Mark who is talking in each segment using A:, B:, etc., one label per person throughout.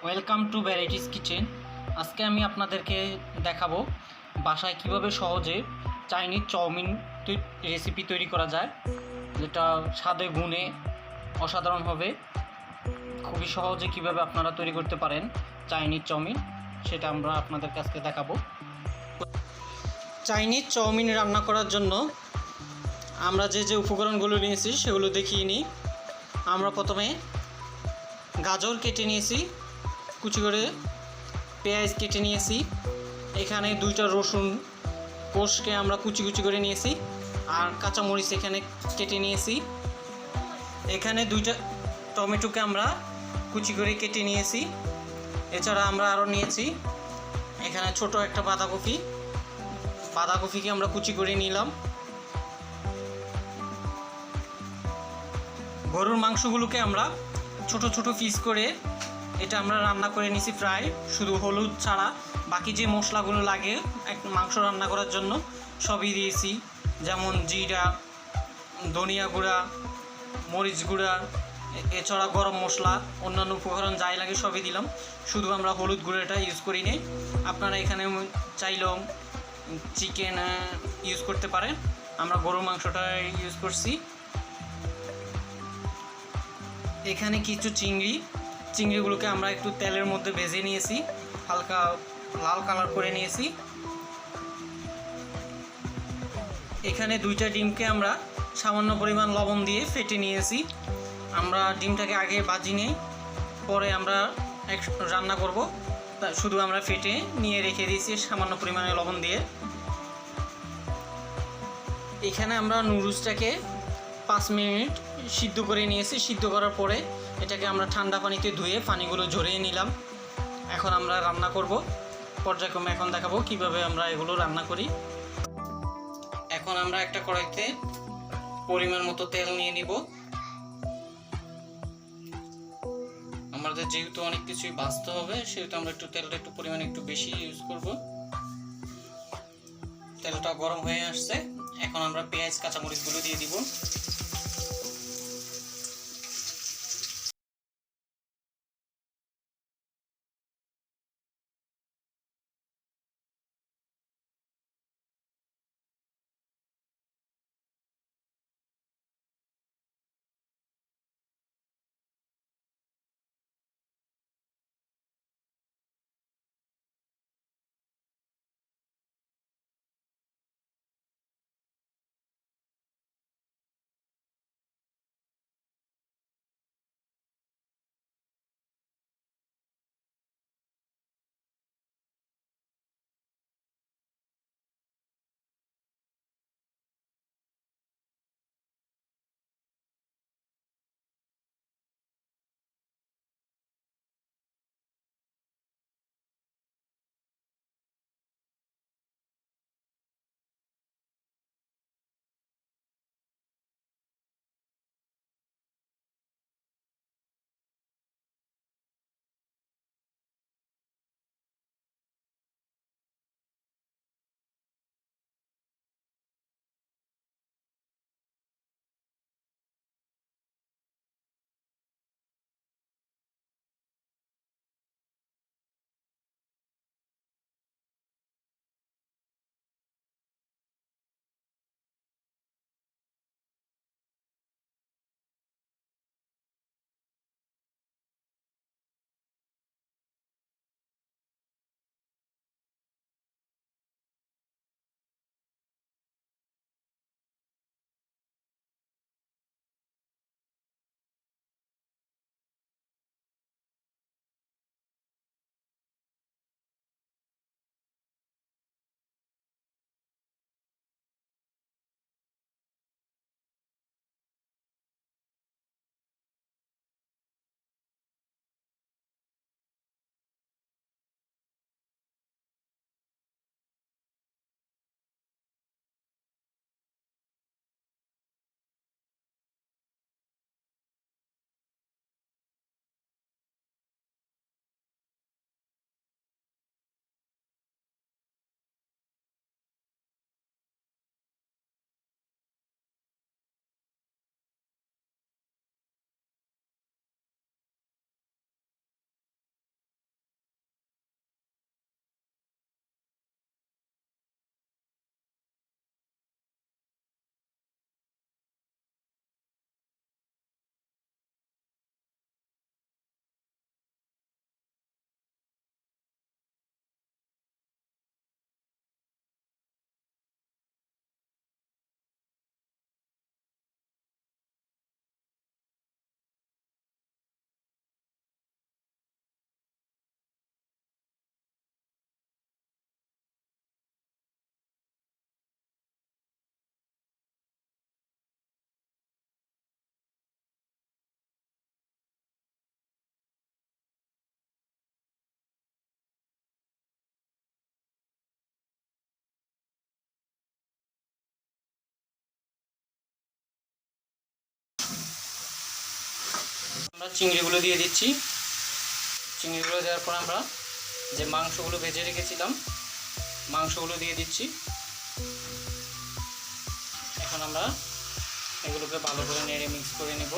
A: Welcome to varieties kitchen. আজকে আমি আপনাদেরকে দেখাবো বাসায় কিভাবে সহজে চাইনিজ চাউমিন রেসিপি তৈরি করা যায়, যেটা স্বাদে গুণে অসাধারণ হবে। খুবই সহজে কিভাবে আপনারা তৈরি করতে পারেন চাইনিজ চাউমিন, সেটা আমরা আপনাদের কাছে দেখাবো। চাইনিজ চাউমিন রান্না করার জন্য আমরা যে যে উপকরণগুলো নিয়েছি সেগুলো দেখিয়ে নিই। আমরা প্রথমে গাজর কেটে নিয়েছি, কুচি করে পেঁয়াজ কেটে নিয়েছি, এখানে 2টা রসুন কোষকে আমরা কুচি কুচি করে নিয়েছি, আর কাঁচামরিচ এখানে কেটে নিয়েছি। এখানে 2টা টমেটোকে আমরা কুচি করে কেটে নিয়েছি। এছাড়া আমরা আরও নিয়েছি এখানে ছোট একটা বাঁধাকপিকে আমরা কুচি করে নিলাম। গরুর মাংসগুলোকে আমরা ছোট ছোট পিস করে এটা আমরা রান্না করে নিছি ফ্রাই, শুধু হলুদ ছাড়া। বাকি যে মশলাগুলো লাগে মাংস রান্না করার জন্য সবই দিয়েছি, যেমন জিরা, ধনিয়া গুঁড়া, মরিচ গুঁড়া, এছাড়া গরম মশলা, অন্যান্য উপকরণ যাই লাগে সবই দিলাম। শুধু আমরা হলুদ গুঁড়োটা ইউজ করি নি। আপনারা এখানে চাইলেও চিকেন ইউজ করতে পারেন, আমরা গরুর মাংসটা ইউজ করছি। এখানে কিছু চিংড়িগুলোকে আমরা একটু তেলের মধ্যে ভেজে নিয়েছি, হালকা লাল কালার করে নিয়েছি। এখানে 2টা ডিমকে আমরা সামান্য পরিমাণ লবণ দিয়ে ফেটে নিয়েছি। আমরা ডিমটাকে আগে ভাজি নিই, পরে আমরা রান্না করব, শুধু আমরা ফেটে নিয়ে রেখে দিয়েছি সামান্য পরিমাণে লবণ দিয়ে। এখানে আমরা নুডলসটাকে 5 মিনিট সিদ্ধ করে নিয়েছি। সিদ্ধ করার পরে এটাকে আমরা ঠান্ডা পানিতে ধুয়ে পানিগুলো ঝরিয়ে নিলাম। এখন আমরা রান্না করব পর্যায়ক্রমে, এখন দেখাবো কিভাবে আমরা এগুলো রান্না করি। এখন আমরা একটা কড়াইতে পরিমাণ মতো তেল নিয়ে নিব। আমাদের যেহেতু অনেক কিছুই ভাজতে হবে, সেহেতু আমরা তেলটা একটু পরিমাণে একটু বেশি ইউজ করব। তেলটা গরম হয়ে আসছে, এখন আমরা পেঁয়াজ কাঁচামরিচগুলো দিয়ে দিব। আমরা চিংড়িগুলো দিয়ে দিচ্ছি। চিংড়িগুলো দেওয়ার পর আমরা যে মাংসগুলো ভেজে রেখেছিলাম মাংসগুলো দিয়ে দিচ্ছি। এখন আমরা এগুলোকে ভালো করে নেড়ে মিক্স করে নেব।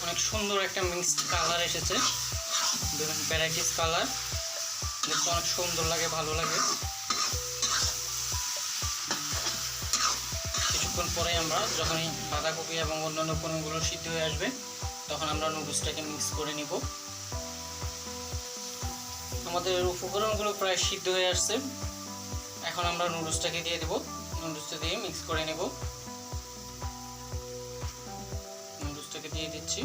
A: অনেক সুন্দর একটা মিক্সড কালার এসেছে, দেখুন ভ্যারাইটিস কালার, দেখতে অনেক সুন্দর লাগে, ভালো লাগে। কিছুক্ষণ পরে আমরা যখনই বাঁধাকপি এবং অন্যান্য উপকরণগুলো সিদ্ধ হয়ে আসবে তখন আমরা নুডলসটাকে মিক্স করে নিব। আমাদের উপকরণগুলো প্রায় সিদ্ধ হয়ে আসছে, এখন আমরা নুডলসটাকে দিয়ে দেব। নুডলসটা দিয়ে মিক্স করে নেব। নুডলসটাকে দিয়ে দিচ্ছি।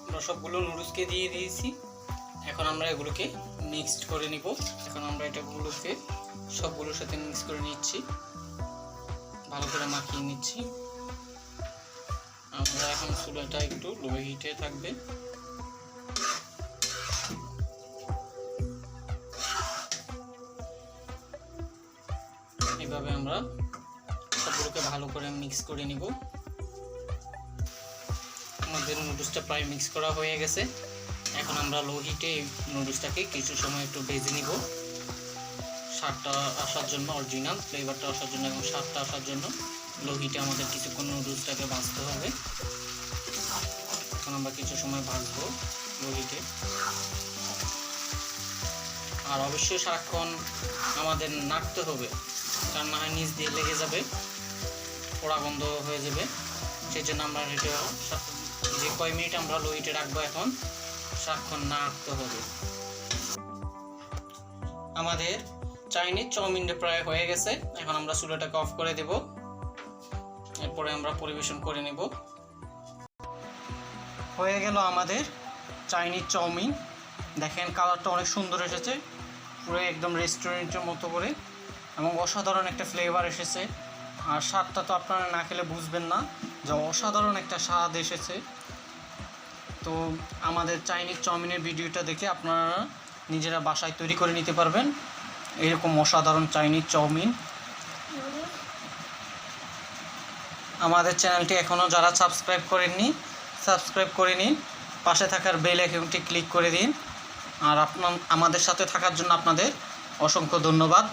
A: আমরা সবগুলো নুডলসকে দিয়ে দিয়েছি, এখন আমরা এগুলোকে মিক্সড করে নিব। এখন আমরা এটাগুলোকে সবগুলোর সাথে মিক্স করে নিচ্ছি, ভালো করে মাখিয়ে নিচ্ছি। আমরা এখন চুলাটা একটু লো হিটে থাকবে। এইভাবে আমরা সবগুলোকে ভালো করে মিক্স করে নিব। আমাদের নুডলসটা প্রায় মিক্স করা হয়ে গেছে, এখন আমরা লো হিটে নুডলসটাকে কিছু সময় একটু ভেজে নিব। স্বাদটা আসার জন্য, অরিজিনাল ফ্লেভারটা আসার জন্য এবং স্বাদটা আসার জন্য লো হিটে আমাদের কিছুক্ষণ নুডলসটাকে ভাজতে হবে। এখন আমরা কিছু সময় ভাজবো লো হিটে। আর অবশ্যই সারাক্ষণ আমাদের নাড়তে হবে, কারণ না হয় নিচ দিয়ে লেগে যাবে, পোড়া গন্ধ হয়ে যাবে। সেই জন্য আমরা এটা যে কয় মিনিট আমরা লো হিটে রাখবো এখন সারাক্ষণ নাড়তে হবে। আমাদের চাইনিজ চাউমিনটা প্রায় হয়ে গেছে, এখন আমরা চুলাটাকে অফ করে দেব। এরপরে আমরা পরিবেশন করে নেব। হয়ে গেল আমাদের চাইনিজ চাউমিন। দেখেন কালারটা অনেক সুন্দর এসেছে, পুরো একদম রেস্টুরেন্টের মতো করে, এবং অসাধারণ একটা ফ্লেভার এসেছে। আর স্বাদটা তো আপনারা না খেলে বুঝবেন না যে অসাধারণ একটা স্বাদ এসেছে। তো আমাদের চাইনিজ চাউমিনের ভিডিওটা দেখে আপনারা নিজেরা বাসায় তৈরি করে নিতে পারবেন এরকম অসাধারণ চাইনিজ চাউমিন। আমাদের চ্যানেলটি এখনও যারা সাবস্ক্রাইব করেননি সাবস্ক্রাইব করে নিন, পাশে থাকার বেল আইকনটি ক্লিক করে দিন। আর আমাদের সাথে থাকার জন্য আপনাদের অসংখ্য ধন্যবাদ।